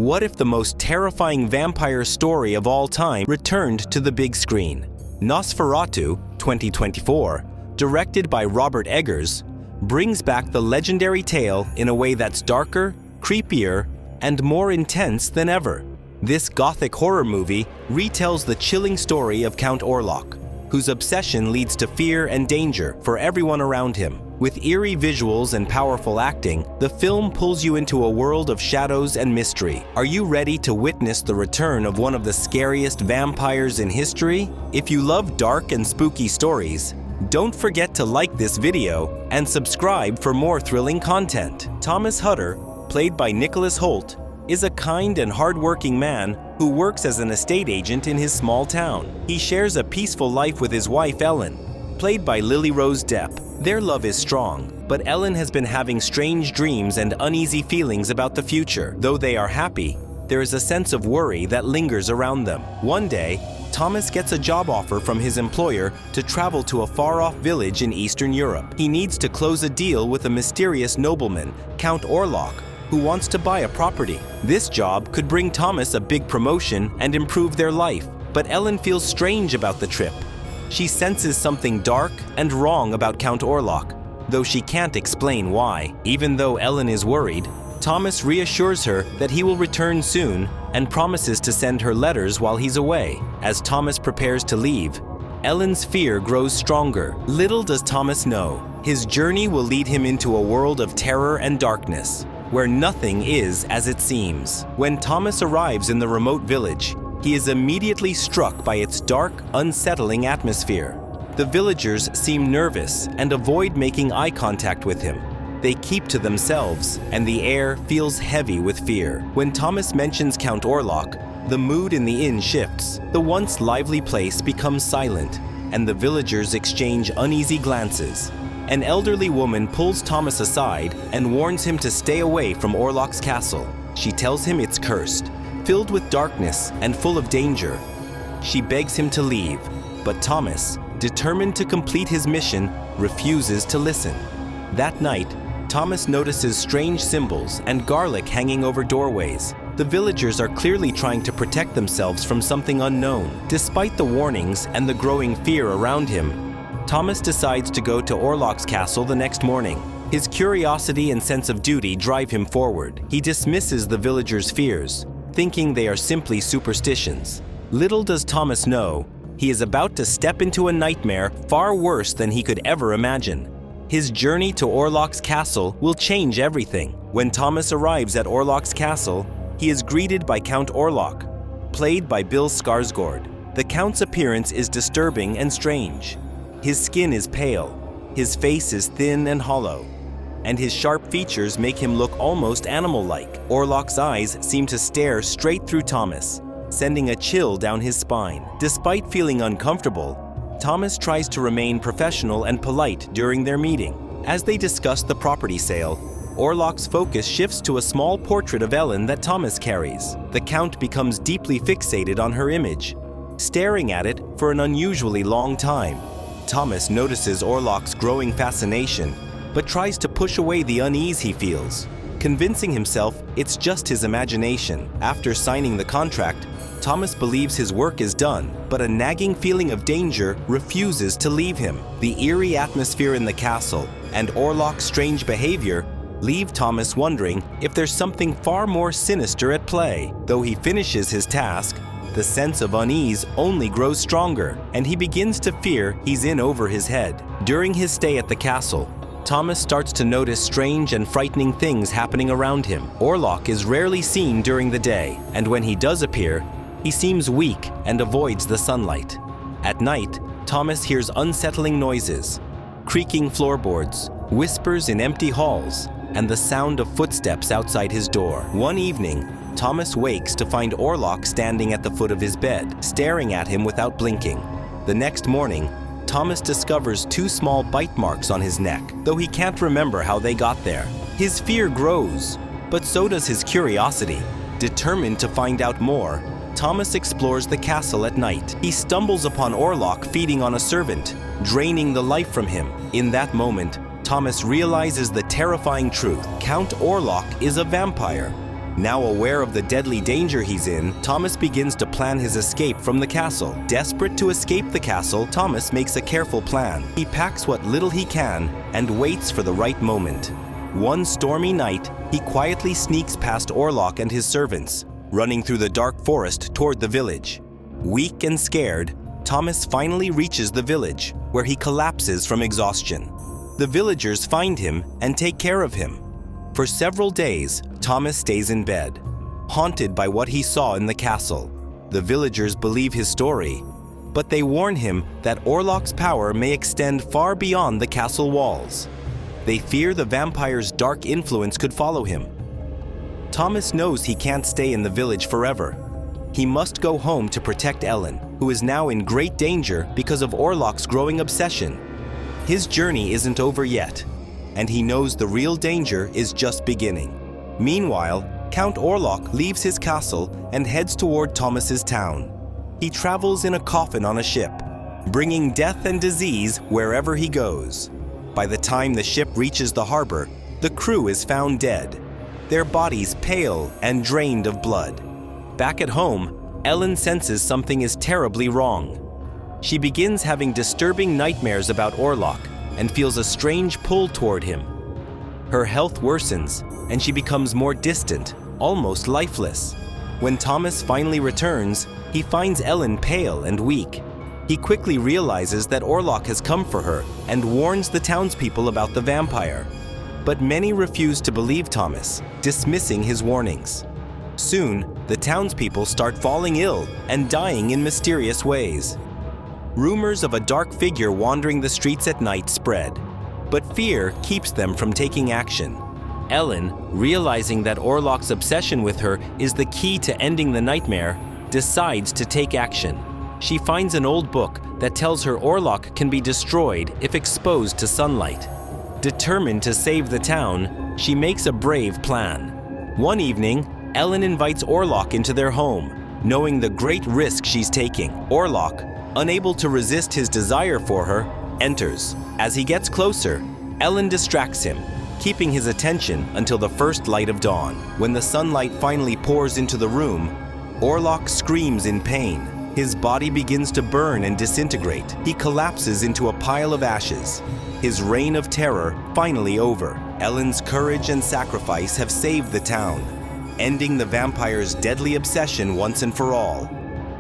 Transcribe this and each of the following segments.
What if the most terrifying vampire story of all time returned to the big screen? Nosferatu, 2024, directed by Robert Eggers, brings back the legendary tale in a way that's darker, creepier, and more intense than ever. This gothic horror movie retells the chilling story of Count Orlok, whose obsession leads to fear and danger for everyone around him. With eerie visuals and powerful acting, the film pulls you into a world of shadows and mystery. Are you ready to witness the return of one of the scariest vampires in history? If you love dark and spooky stories, don't forget to like this video and subscribe for more thrilling content. Thomas Hutter, played by Nicholas Hoult, is a kind and hardworking man who works as an estate agent in his small town. He shares a peaceful life with his wife Ellen, played by Lily Rose Depp. Their love is strong, but Ellen has been having strange dreams and uneasy feelings about the future. Though they are happy, there is a sense of worry that lingers around them. One day, Thomas gets a job offer from his employer to travel to a far-off village in Eastern Europe. He needs to close a deal with a mysterious nobleman, Count Orlok, who wants to buy a property. This job could bring Thomas a big promotion and improve their life, but Ellen feels strange about the trip. She senses something dark and wrong about Count Orlok, though she can't explain why. Even though Ellen is worried, Thomas reassures her that he will return soon and promises to send her letters while he's away. As Thomas prepares to leave, Ellen's fear grows stronger. Little does Thomas know, his journey will lead him into a world of terror and darkness, where nothing is as it seems. When Thomas arrives in the remote village, he is immediately struck by its dark, unsettling atmosphere. The villagers seem nervous and avoid making eye contact with him. They keep to themselves, and the air feels heavy with fear. When Thomas mentions Count Orlok, the mood in the inn shifts. The once lively place becomes silent, and the villagers exchange uneasy glances. An elderly woman pulls Thomas aside and warns him to stay away from Orlok's castle. She tells him it's cursed, filled with darkness and full of danger. She begs him to leave, but Thomas, determined to complete his mission, refuses to listen. That night, Thomas notices strange symbols and garlic hanging over doorways. The villagers are clearly trying to protect themselves from something unknown. Despite the warnings and the growing fear around him, Thomas decides to go to Orlok's castle the next morning. His curiosity and sense of duty drive him forward. He dismisses the villagers' fears, thinking they are simply superstitions. Little does Thomas know, he is about to step into a nightmare far worse than he could ever imagine. His journey to Orlok's castle will change everything. When Thomas arrives at Orlok's castle, he is greeted by Count Orlok, played by Bill Skarsgård. The Count's appearance is disturbing and strange. His skin is pale, his face is thin and hollow, and his sharp features make him look almost animal-like. Orlok's eyes seem to stare straight through Thomas, sending a chill down his spine. Despite feeling uncomfortable, Thomas tries to remain professional and polite during their meeting. As they discuss the property sale, Orlok's focus shifts to a small portrait of Ellen that Thomas carries. The Count becomes deeply fixated on her image, staring at it for an unusually long time. Thomas notices Orlok's growing fascination, but tries to push away the unease he feels, convincing himself it's just his imagination. After signing the contract, Thomas believes his work is done, but a nagging feeling of danger refuses to leave him. The eerie atmosphere in the castle and Orlok's strange behavior leave Thomas wondering if there's something far more sinister at play. Though he finishes his task, the sense of unease only grows stronger, and he begins to fear he's in over his head. During his stay at the castle, Thomas starts to notice strange and frightening things happening around him. Orlok is rarely seen during the day, and when he does appear, he seems weak and avoids the sunlight. At night, Thomas hears unsettling noises, creaking floorboards, whispers in empty halls, and the sound of footsteps outside his door. One evening, Thomas wakes to find Orlok standing at the foot of his bed, staring at him without blinking. The next morning, Thomas discovers 2 small bite marks on his neck, though he can't remember how they got there. His fear grows, but so does his curiosity. Determined to find out more, Thomas explores the castle at night. He stumbles upon Orlok feeding on a servant, draining the life from him. In that moment, Thomas realizes the terrifying truth. Count Orlok is a vampire, Now aware of the deadly danger he's in, Thomas begins to plan his escape from the castle. Desperate to escape the castle, Thomas makes a careful plan. He packs what little he can and waits for the right moment. One stormy night, he quietly sneaks past Orlok and his servants, running through the dark forest toward the village. Weak and scared, Thomas finally reaches the village, where he collapses from exhaustion. The villagers find him and take care of him. For several days, Thomas stays in bed, haunted by what he saw in the castle. The villagers believe his story, but they warn him that Orlok's power may extend far beyond the castle walls. They fear the vampire's dark influence could follow him. Thomas knows he can't stay in the village forever. He must go home to protect Ellen, who is now in great danger because of Orlok's growing obsession. His journey isn't over yet, and he knows the real danger is just beginning. Meanwhile, Count Orlok leaves his castle and heads toward Thomas's town. He travels in a coffin on a ship, bringing death and disease wherever he goes. By the time the ship reaches the harbor, the crew is found dead, their bodies pale and drained of blood. Back at home, Ellen senses something is terribly wrong. She begins having disturbing nightmares about Orlok and feels a strange pull toward him. Her health worsens, and she becomes more distant, almost lifeless. When Thomas finally returns, he finds Ellen pale and weak. He quickly realizes that Orlok has come for her and warns the townspeople about the vampire. But many refuse to believe Thomas, dismissing his warnings. Soon, the townspeople start falling ill and dying in mysterious ways. Rumors of a dark figure wandering the streets at night spread, but fear keeps them from taking action. Ellen, realizing that Orlok's obsession with her is the key to ending the nightmare, decides to take action. She finds an old book that tells her Orlok can be destroyed if exposed to sunlight. Determined to save the town, she makes a brave plan. One evening, Ellen invites Orlok into their home, knowing the great risk she's taking. Orlok, unable to resist his desire for her, enters. As he gets closer, Ellen distracts him, keeping his attention until the first light of dawn. When the sunlight finally pours into the room, Orlok screams in pain. His body begins to burn and disintegrate. He collapses into a pile of ashes. His reign of terror finally over. Ellen's courage and sacrifice have saved the town, ending the vampire's deadly obsession once and for all.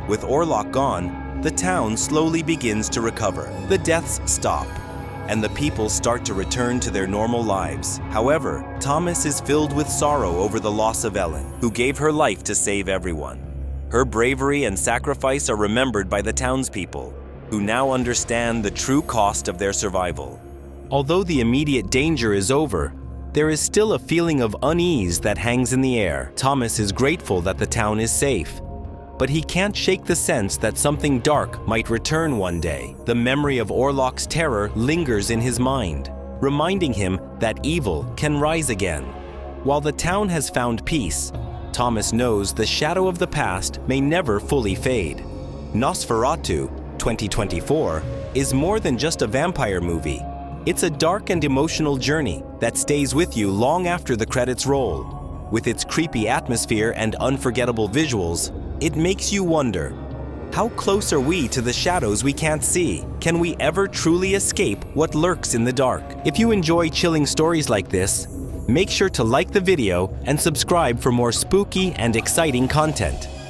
With Orlok gone, the town slowly begins to recover. The deaths stop, and the people start to return to their normal lives. However, Thomas is filled with sorrow over the loss of Ellen, who gave her life to save everyone. Her bravery and sacrifice are remembered by the townspeople, who now understand the true cost of their survival. Although the immediate danger is over, there is still a feeling of unease that hangs in the air. Thomas is grateful that the town is safe, but he can't shake the sense that something dark might return one day. The memory of Orlok's terror lingers in his mind, reminding him that evil can rise again. While the town has found peace, Thomas knows the shadow of the past may never fully fade. Nosferatu, 2024, is more than just a vampire movie. It's a dark and emotional journey that stays with you long after the credits roll. With its creepy atmosphere and unforgettable visuals, it makes you wonder, how close are we to the shadows we can't see? Can we ever truly escape what lurks in the dark? If you enjoy chilling stories like this, make sure to like the video and subscribe for more spooky and exciting content.